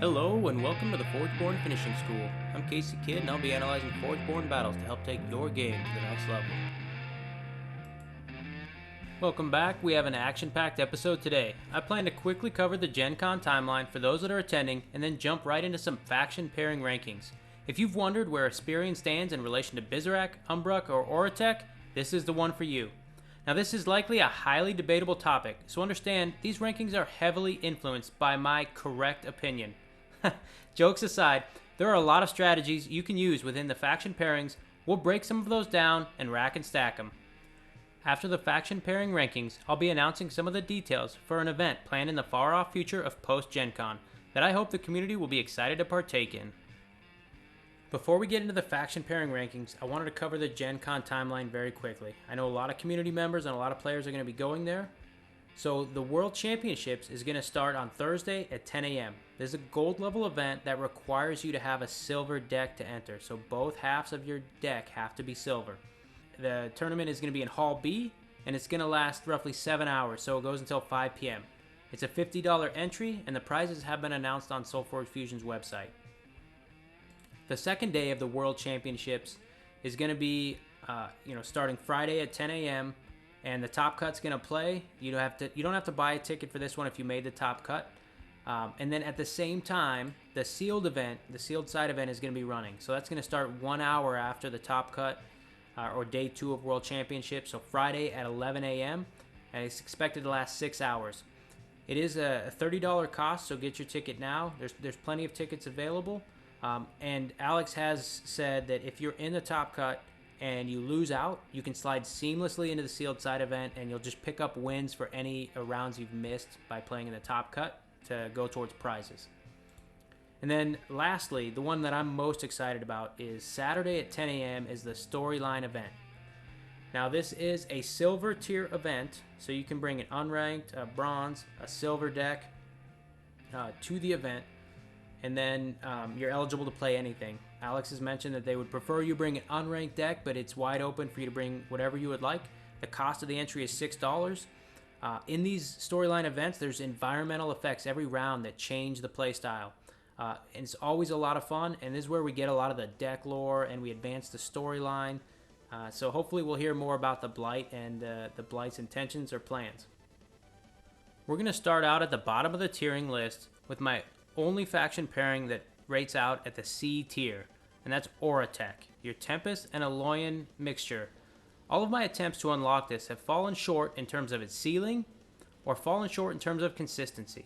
Hello and welcome to the Forgeborn Finishing School. I'm Casey Kidd and I'll be analyzing Forgeborn battles to help take your game to the next level. Welcome back. We have an action-packed episode today. I plan to quickly cover the GenCon timeline for those that are attending and then jump right into some faction pairing rankings. If you've wondered where Asperian stands in relation to Bizarak, Umbrak, or Oratek, this is the one for you. Now this is likely a highly debatable topic, so understand these rankings are heavily influenced by my correct opinion. Jokes aside, there are a lot of strategies you can use within the faction pairings. We'll break some of those down and rack and stack them. After the faction pairing rankings, I'll be announcing some of the details for an event planned in the far-off future of post-GenCon that I hope the community will be excited to partake in. Before we get into the faction pairing rankings, I wanted to cover the GenCon timeline very quickly. I know a lot of community members and a lot of players are going to be going there. So the World Championships is going to start on Thursday at 10 a.m. This is a gold level event that requires you to have a silver deck to enter. So both halves of your deck have to be silver. The tournament is going to be in Hall B and it's going to last roughly 7 hours. So it goes until 5 p.m. It's a $50 entry and the prizes have been announced on Solforge Fusion's website. The second day of the World Championships is going to be starting Friday at 10 a.m. and the top cut's gonna play. You don't have to buy a ticket for this one if you made the top cut. And then at the same time, the sealed side event is gonna be running. So that's gonna start 1 hour after the top cut or day 2 of World Championship. So Friday at 11 a.m. and it's expected to last 6 hours. It is a $30 cost, so get your ticket now. There's plenty of tickets available. And Alex has said that if you're in the top cut and you lose out, you can slide seamlessly into the sealed side event and you'll just pick up wins for any rounds you've missed by playing in the top cut to go towards prizes. And then lastly, the one that I'm most excited about is Saturday at 10 a.m. is the storyline event. Now this is a silver tier event, so you can bring an unranked, a bronze, a silver deck to the event, and then you're eligible to play anything. Alex has mentioned that they would prefer you bring an unranked deck, but it's wide open for you to bring whatever you would like. The cost of the entry is $6. In these storyline events, there's environmental effects every round that change the play style. And it's always a lot of fun, and this is where we get a lot of the deck lore and we advance the storyline. So hopefully we'll hear more about the Blight and the Blight's intentions or plans. We're going to start out at the bottom of the tiering list with my only faction pairing that rates out at the C tier, and that's Oratek, your Tempest and Aloyan mixture. All of my attempts to unlock this have fallen short in terms of its ceiling or fallen short in terms of consistency.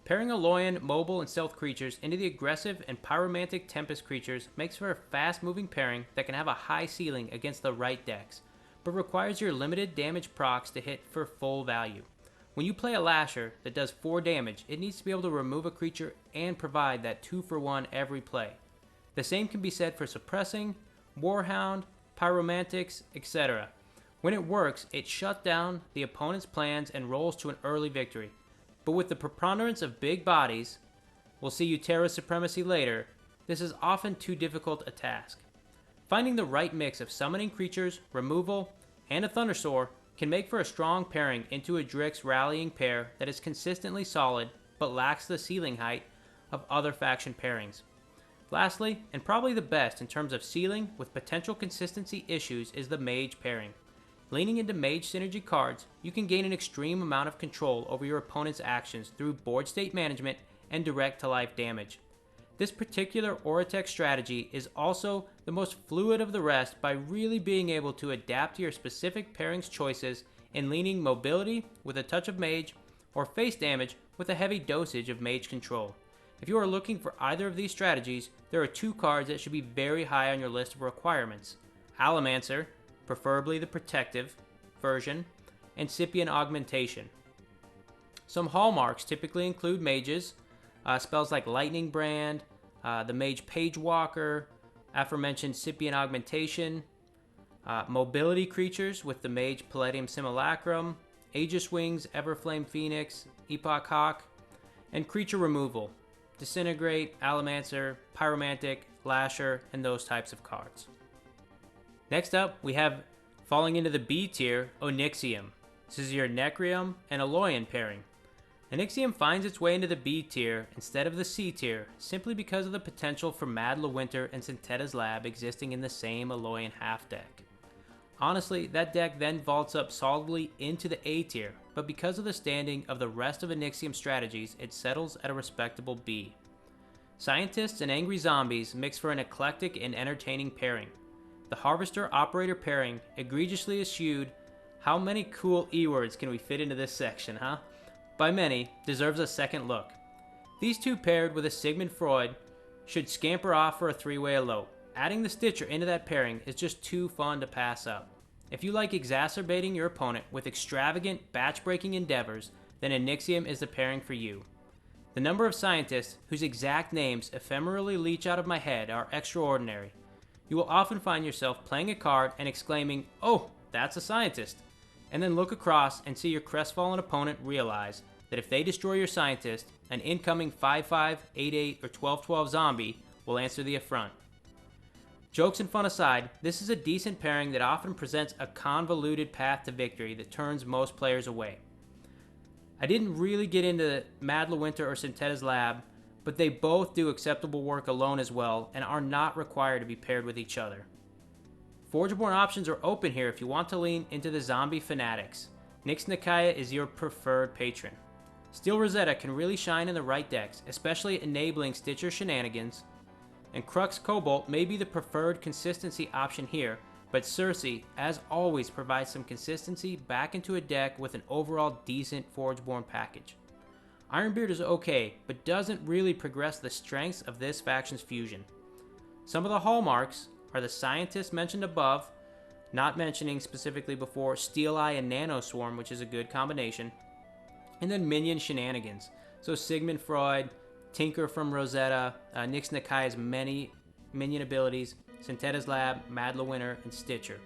Pairing Aloyan, mobile, and stealth creatures into the aggressive and pyromantic Tempest creatures makes for a fast-moving pairing that can have a high ceiling against the right decks, but requires your limited damage procs to hit for full value. When you play a Lasher that does 4 damage, it needs to be able to remove a creature and provide that 2-for-1 every play. The same can be said for Suppressing, Warhound, Pyromantics, etc. When it works, it shuts down the opponent's plans and rolls to an early victory. But with the preponderance of big bodies, we'll see Uterra Supremacy later, this is often too difficult a task. Finding the right mix of summoning creatures, removal, and a Thundersoar can make for a strong pairing into a Drix rallying pair that is consistently solid but lacks the ceiling height of other faction pairings. Lastly, and probably the best in terms of ceiling with potential consistency issues, is the Mage pairing. Leaning into Mage synergy cards, you can gain an extreme amount of control over your opponent's actions through board state management and direct to life damage. This particular Oratek strategy is also the most fluid of the rest by really being able to adapt to your specific pairings choices in leaning mobility with a touch of Mage or face damage with a heavy dosage of Mage control. If you are looking for either of these strategies, there are 2 cards that should be very high on your list of requirements: Alamancer, preferably the protective version, and Scypian Augmentation. Some hallmarks typically include mages, spells like Lightning Brand, the Mage Page Walker, aforementioned Scypian Augmentation, mobility creatures with the Mage Palladium Simulacrum, Aegis Wings, Everflame Phoenix, Epoch Hawk, and creature removal, Disintegrate, Alamancer, Pyromantic, Lasher, and those types of cards. Next up, we have, falling into the B tier, Onyxium. This is your Necrium and Aloyan pairing. Onyxium finds its way into the B tier instead of the C tier simply because of the potential for Mad Lawinter and Synteta's Lab existing in the same Alolan half deck. Honestly, that deck then vaults up solidly into the A tier, but because of the standing of the rest of Onyxium's strategies, it settles at a respectable B. Scientists and Angry Zombies mix for an eclectic and entertaining pairing. The Harvester-Operator pairing, egregiously eschewed. How many cool E-words can we fit into this section, huh? By many, deserves a second look. These two paired with a Sigmund Freud should scamper off for a three-way elope. Adding the Stitcher into that pairing is just too fun to pass up. If you like exacerbating your opponent with extravagant, batch-breaking endeavors, then Onyxium is the pairing for you. The number of scientists whose exact names ephemerally leach out of my head are extraordinary. You will often find yourself playing a card and exclaiming, "Oh, that's a scientist," and then look across and see your crestfallen opponent realize that if they destroy your scientist, an incoming 5/5, 8/8, or 12/12 zombie will answer the affront. Jokes and fun aside, this is a decent pairing that often presents a convoluted path to victory that turns most players away. I didn't really get into Mad Lawinter or Synteta's Lab, but they both do acceptable work alone as well and are not required to be paired with each other. Forgeborn options are open here if you want to lean into the zombie fanatics. Nyx Nikaya is your preferred patron. Steel Rosetta can really shine in the right decks, especially enabling Stitcher shenanigans, and Crux Cobalt may be the preferred consistency option here, but Cersei, as always, provides some consistency back into a deck with an overall decent Forgeborn package. Ironbeard is okay, but doesn't really progress the strengths of this faction's fusion. Some of the hallmarks are the scientists mentioned above, not mentioning specifically before Steel Eye and Nano Swarm, which is a good combination, and then minion shenanigans. So Sigmund Freud, Tinker from Rosetta, Nyx Nikaya's many minion abilities, Synteta's Lab, Mad Lawinter, and Stitcher.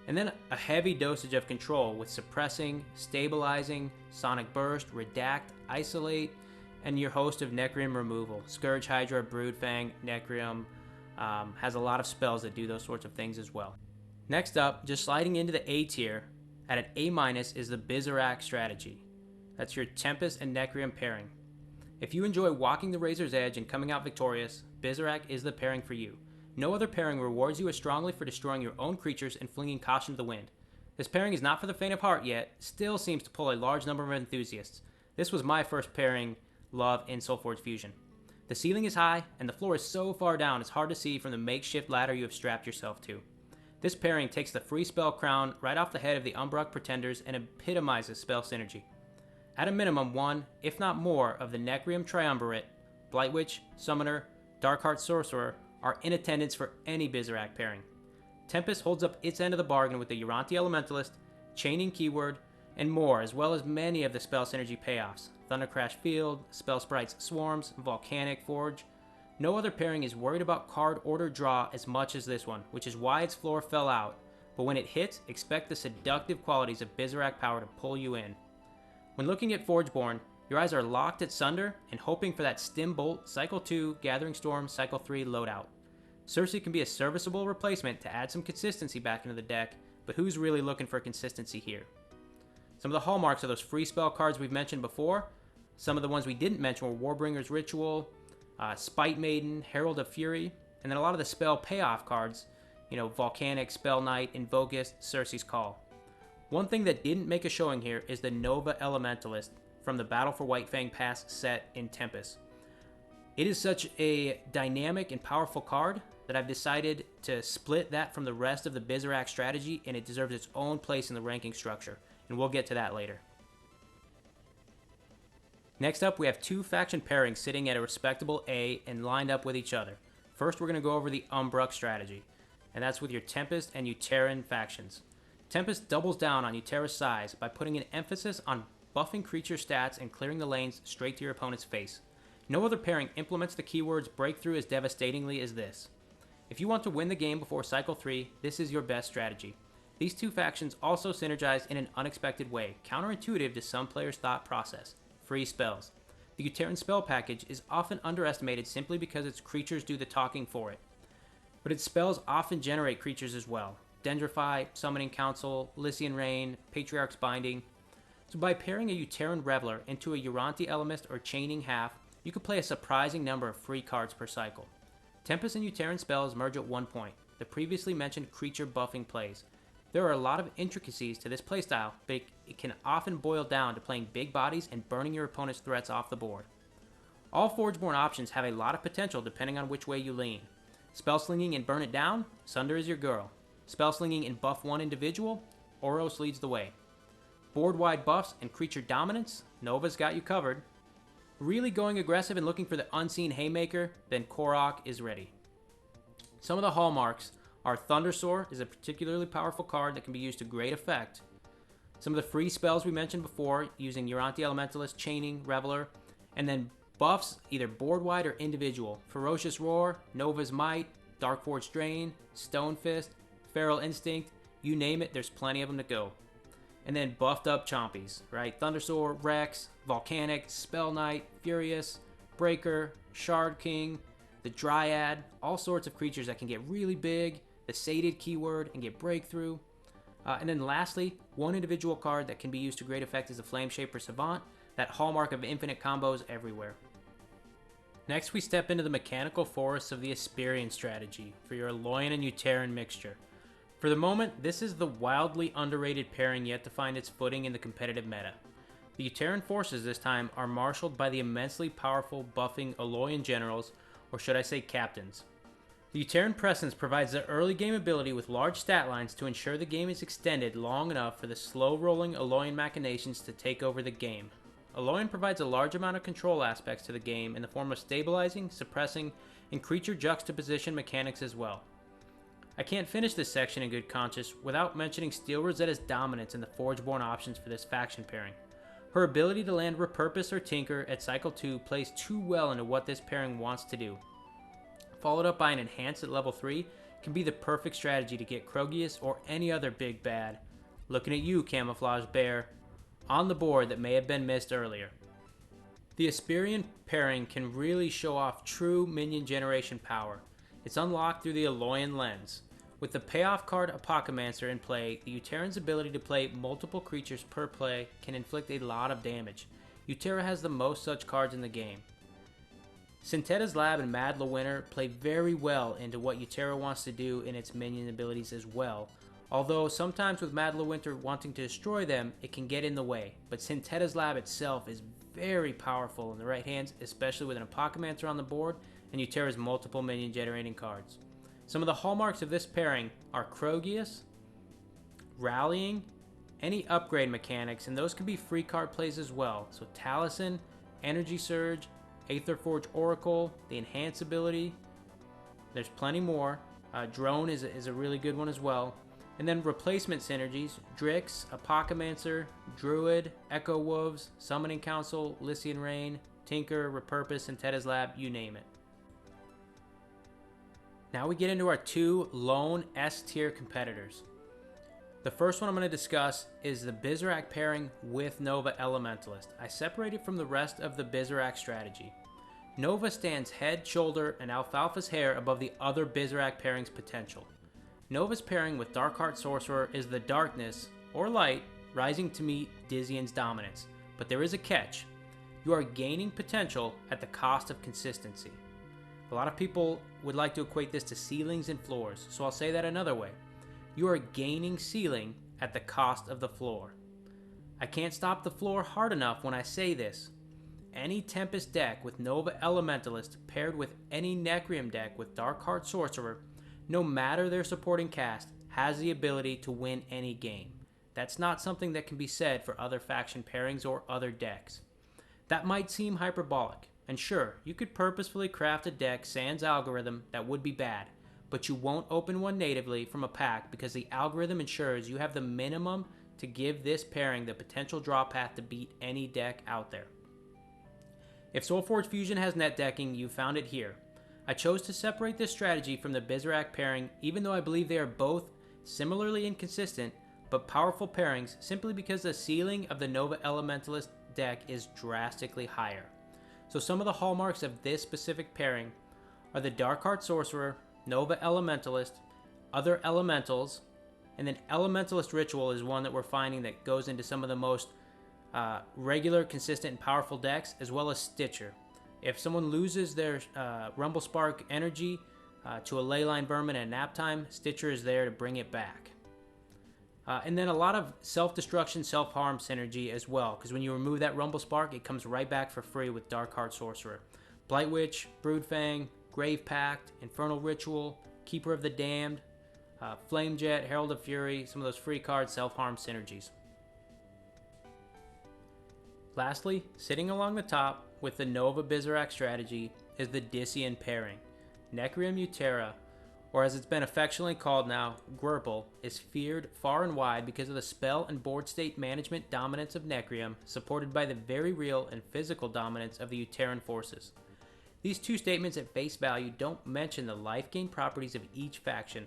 And then a heavy dosage of control with suppressing, stabilizing, Sonic Burst, Redact, Isolate, and your host of Necrium removal. Scourge, Hydra, Broodfang, Necrium has a lot of spells that do those sorts of things as well. Next up, just sliding into the A tier, at an A- is the Bizarak strategy. That's your Tempest and Necrium pairing. If you enjoy walking the razor's edge and coming out victorious, Bizarak is the pairing for you. No other pairing rewards you as strongly for destroying your own creatures and flinging caution to the wind. This pairing is not for the faint of heart yet, still seems to pull a large number of enthusiasts. This was my first pairing love in Solforge Fusion. The ceiling is high, and the floor is so far down it's hard to see from the makeshift ladder you have strapped yourself to. This pairing takes the free spell crown right off the head of the Umbrock Pretenders and epitomizes spell synergy. At a minimum, one, if not more, of the Necrium Triumvirate, Blightwitch, Summoner, Darkheart Sorcerer, are in attendance for any Bizarak pairing. Tempest holds up its end of the bargain with the Uranti Elementalist, Chaining Keyword, and more, as well as many of the spell synergy payoffs. Thundercrash Field, Spell Sprites Swarms, Volcanic Forge. No other pairing is worried about card order draw as much as this one, which is why its floor fell out, but when it hits, expect the seductive qualities of Bizarak power to pull you in. When looking at Forgeborn, your eyes are locked at Sunder and hoping for that Stim Bolt, Cycle 2, Gathering Storm, Cycle 3 loadout. Cersei can be a serviceable replacement to add some consistency back into the deck, but who's really looking for consistency here? Some of the hallmarks are those free spell cards we've mentioned before. Some of the ones we didn't mention were Warbringer's Ritual, Spite Maiden, Herald of Fury, and then a lot of the spell payoff cards, Volcanic, Spell Knight, Invocus, Cersei's Call. One thing that didn't make a showing here is the Nova Elementalist from the Battle for Whitefang Pass set in Tempest. It is such a dynamic and powerful card that I've decided to split that from the rest of the Bizarak strategy, and it deserves its own place in the ranking structure, and we'll get to that later. Next up, we have two faction pairings sitting at a respectable A and lined up with each other. First, we're going to go over the Umbrook strategy, and that's with your Tempest and Uteran factions. Tempest doubles down on Utera's size by putting an emphasis on buffing creature stats and clearing the lanes straight to your opponent's face. No other pairing implements the keywords breakthrough as devastatingly as this. If you want to win the game before Cycle 3, this is your best strategy. These two factions also synergize in an unexpected way, counterintuitive to some players' thought process. Free spells. The Uteran spell package is often underestimated simply because its creatures do the talking for it. But its spells often generate creatures as well. Dendrify, Summoning Council, Lycian Rain, Patriarch's Binding. So by pairing a Uteran Reveler into a Uranti Elemist or Chaining Half, you can play a surprising number of free cards per cycle. Tempest and Uteran spells merge at 1 point, the previously mentioned creature buffing plays. There are a lot of intricacies to this playstyle, but it can often boil down to playing big bodies and burning your opponent's threats off the board. All Forgeborn options have a lot of potential depending on which way you lean. Spell slinging and burn it down, Sunder is your girl. Spell slinging and buff one individual, Oros leads the way. Board-wide buffs and creature dominance, Nova's got you covered. Really going aggressive and looking for the unseen haymaker, then Korok is ready. Some of the hallmarks are Thundersoar is a particularly powerful card that can be used to great effect. Some of the free spells we mentioned before, using Uranti Elementalist, Chaining, Reveler, and then buffs either board-wide or individual. Ferocious Roar, Nova's Might, Darkforge Drain, Stone Fist, Feral Instinct, you name it, there's plenty of them to go. And then buffed up chompies, right? Thundersoar, Rex, Volcanic, Spell Knight, Furious, Breaker, Shard King, the Dryad, all sorts of creatures that can get really big, the Sated keyword, and get breakthrough. And then lastly, one individual card that can be used to great effect is the Flameshaper Savant, that hallmark of infinite combos everywhere. Next, we step into the mechanical forests of the Asperian strategy for your Aloyan and Uteran mixture. For the moment, this is the wildly underrated pairing yet to find its footing in the competitive meta. The Uteran forces this time are marshaled by the immensely powerful buffing Aloyan generals, or should I say captains. The Uteran Presence provides the early game ability with large stat lines to ensure the game is extended long enough for the slow-rolling Aloyan machinations to take over the game. Aloyan provides a large amount of control aspects to the game in the form of stabilizing, suppressing, and creature juxtaposition mechanics as well. I can't finish this section in good conscience without mentioning Steel Rosetta's dominance in the Forgeborn options for this faction pairing. Her ability to land Repurpose or Tinker at Cycle 2 plays too well into what this pairing wants to do. Followed up by an Enhance at level 3 can be the perfect strategy to get Krogius or any other big bad, looking at you, Camouflage Bear, on the board that may have been missed earlier. The Asperian pairing can really show off true minion generation power. It's unlocked through the Aloyan lens. With the payoff card Apocamancer in play, the Uteran's ability to play multiple creatures per play can inflict a lot of damage. Utera has the most such cards in the game. Syntetta's Lab and Mad Lewinter play very well into what Utera wants to do in its minion abilities as well, although sometimes with Mad Lewinter wanting to destroy them, it can get in the way, but Syntetta's Lab itself is very powerful in the right hands, especially with an Apocamancer on the board and Utera's multiple minion generating cards. Some of the hallmarks of this pairing are Krogius, Rallying, any upgrade mechanics, and those can be free card plays as well. So Taliesin, Energy Surge, Aetherforge Oracle, the Enhance ability, there's plenty more. Drone is a really good one as well. And then replacement synergies, Drix, Apocamancer, Druid, Echo Wolves, Summoning Council, Lycian Rain, Tinker, Repurpose, and Syntetta's Lab, you name it. Now we get into our two lone S-tier competitors. The first one I'm going to discuss is the Bizarrak pairing with Nova Elementalist. I separate it from the rest of the Bizarrak strategy. Nova stands head, shoulder, and alfalfa's hair above the other Bizarrak pairing's potential. Nova's pairing with Darkheart Sorcerer is the darkness, or light, rising to meet Dizzian's dominance. But there is a catch. You are gaining potential at the cost of consistency. A lot of people would like to equate this to ceilings and floors, so I'll say that another way. You are gaining ceiling at the cost of the floor. I can't stop the floor hard enough when I say this. Any Tempest deck with Nova Elementalist paired with any Necrium deck with Darkheart Sorcerer, no matter their supporting cast, has the ability to win any game. That's not something that can be said for other faction pairings or other decks. That might seem hyperbolic, and sure, you could purposefully craft a deck sans algorithm that would be bad, but you won't open one natively from a pack because the algorithm ensures you have the minimum to give this pairing the potential draw path to beat any deck out there. If Solforge Fusion has net decking, you found it here. I chose to separate this strategy from the Bizarrak pairing even though I believe they are both similarly inconsistent but powerful pairings simply because the ceiling of the Nova Elementalist deck is drastically higher. So some of the hallmarks of this specific pairing are the Darkheart Sorcerer, Nova Elementalist, other Elementals, and then Elementalist Ritual is one that we're finding that goes into some of the most regular, consistent, and powerful decks, as well as Stitcher. If someone loses their Rumble Spark energy to a Leyline Vermin at nap time, Stitcher is there to bring it back. And then a lot of self-destruction, self-harm synergy as well, because when you remove that Rumble Spark, it comes right back for free with Darkheart Sorcerer. Blight Witch, Broodfang, Grave Pact, Infernal Ritual, Keeper of the Damned, Flame Jet, Herald of Fury, some of those free cards, self-harm synergies. Lastly, sitting along the top with the Nova Bizarrak strategy is the Dissian pairing. Necrium Utera, or as it's been affectionately called now, Gwurple, is feared far and wide because of the spell and board state management dominance of Necrium, supported by the very real and physical dominance of the Uteran forces. These two statements at face value don't mention the life gain properties of each faction.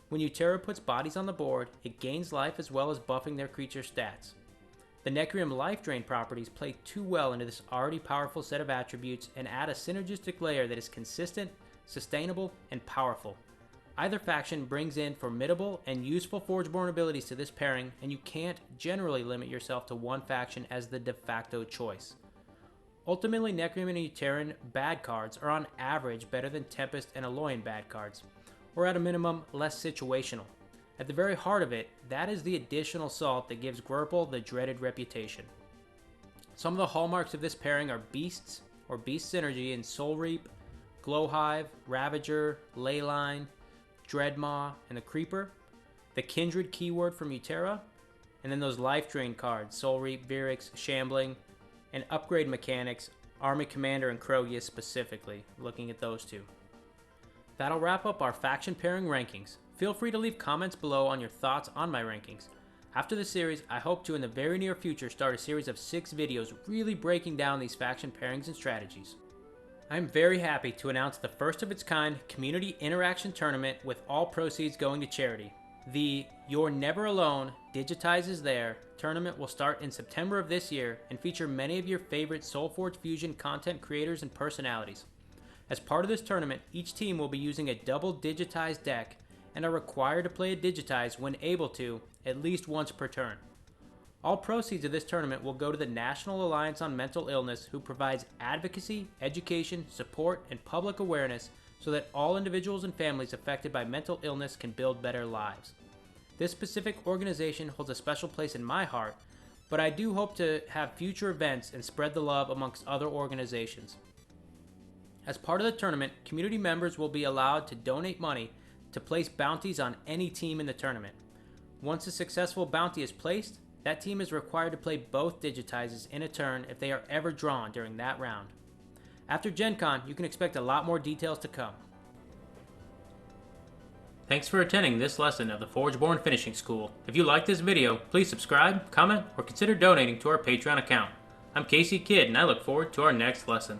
When Utera puts bodies on the board, it gains life as well as buffing their creature stats. The Necrium life drain properties play too well into this already powerful set of attributes and add a synergistic layer that is consistent, sustainable, and powerful. Either faction brings in formidable and useful Forgeborn abilities to this pairing, and you can't generally limit yourself to one faction as the de facto choice. Ultimately, Necrium and Uteran bad cards are on average better than Tempest and Aloyan bad cards, or at a minimum, less situational. At the very heart of it, that is the additional salt that gives Gwurple the dreaded reputation. Some of the hallmarks of this pairing are Beasts, or Beast Synergy in Soul Reap, Glowhive, Ravager, Leyline, Dreadmaw, and the Creeper, the Kindred keyword from Utera, and then those life drain cards, Soul Reap, Virix, Shambling, and upgrade mechanics, Army Commander and Krogius specifically, looking at those two. That'll wrap up our faction pairing rankings. Feel free to leave comments below on your thoughts on my rankings. After this series, I hope to in the very near future start a series of 6 videos really breaking down these faction pairings and strategies. I'm very happy to announce the first of its kind community interaction tournament with all proceeds going to charity. The You're Never Alone, Digitize is There tournament will start in September of this year and feature many of your favorite Solforge Fusion content creators and personalities. As part of this tournament, each team will be using a double digitized deck and are required to play a digitize when able to, at least once per turn. All proceeds of this tournament will go to the National Alliance on Mental Illness, who provides advocacy, education, support, and public awareness so that all individuals and families affected by mental illness can build better lives. This specific organization holds a special place in my heart, but I do hope to have future events and spread the love amongst other organizations. As part of the tournament, community members will be allowed to donate money to place bounties on any team in the tournament. Once a successful bounty is placed, that team is required to play both digitizes in a turn if they are ever drawn during that round. After Gen Con, you can expect a lot more details to come. Thanks for attending this lesson of the Forgeborn Finishing School. If you liked this video, please subscribe, comment, or consider donating to our Patreon account. I'm Casey Kidd, and I look forward to our next lesson.